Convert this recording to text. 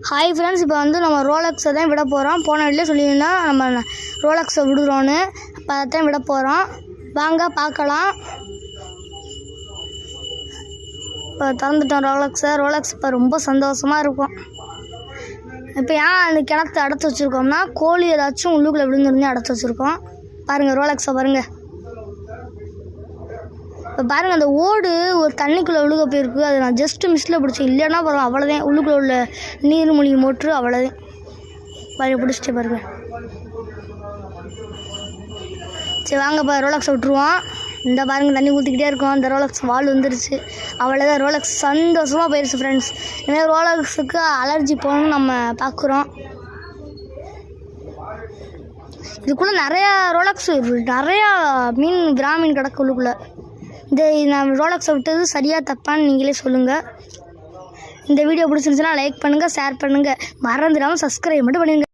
Hi friends, இப்போ வந்து நம்ம ரோலக்ஸை தான் விட போகிறோம். போன வீட்டிலே சொல்லியிருந்தோம் நம்ம ரோலக்ஸை விடுறோன்னு. இப்போ அதை தான் விட போகிறோம். வாங்க பார்க்கலாம். இப்போ திறந்துட்டோம் ரோலக்ஸ் இப்போ ரொம்ப சந்தோஷமாக இருக்கும். இப்போ ஏன் அந்த கிணத்தை அடைச்சி வச்சுருக்கோம்னா, கோழி ஏதாச்சும் உள்ளுக்குள்ளே விழுந்துருந்து அடைச்சி வச்சுருக்கோம். பாருங்கள் ரோலக்ஸை பாருங்கள். இப்போ பாருங்கள், அந்த ஓடு ஒரு தண்ணிக்குள்ளே விழுக போயிருக்கு. அது நான் ஜஸ்ட்டு மிஸ்ஸில் பிடிச்சேன். இல்லைன்னா பாருங்கள், அவ்வளோதான். உள்ளுக்குள்ளே உள்ள நீர்மூழ்கி மோட்ரு அவ்வளோதான். பாருங்கள், பிடிச்சிட்டு பாருங்கள். சரி வாங்க, ரோலக்ஸை விட்டுருவோம். இந்த பாருங்கள், தண்ணி ஊற்றிக்கிட்டே இருக்கோம். அந்த ரோலக்ஸ் வால் வந்துருச்சு. அவ்வளோதான், ரோலக்ஸ் சந்தோஷமாக போயிடுச்சு ஃப்ரெண்ட்ஸ். ஏன்னா ரோலக்ஸுக்கு அலர்ஜி போகணும்னு நம்ம பார்க்குறோம். இதுக்குள்ளே நிறையா ரோலக்ஸ் நிறையா பிராமீன் கிடக்கு உள்ளுக்குள்ளே. நான் ரோலக்ஸை விட்டது சரியாக தப்பான்னு நீங்களே சொல்லுங்கள். இந்த வீடியோ பிடிச்சிருந்துச்சுன்னா லைக் பண்ணுங்கள், ஷேர் பண்ணுங்கள், மறந்துடாமல் சப்ஸ்கிரைப் மட்டும் பண்ணுங்கள்.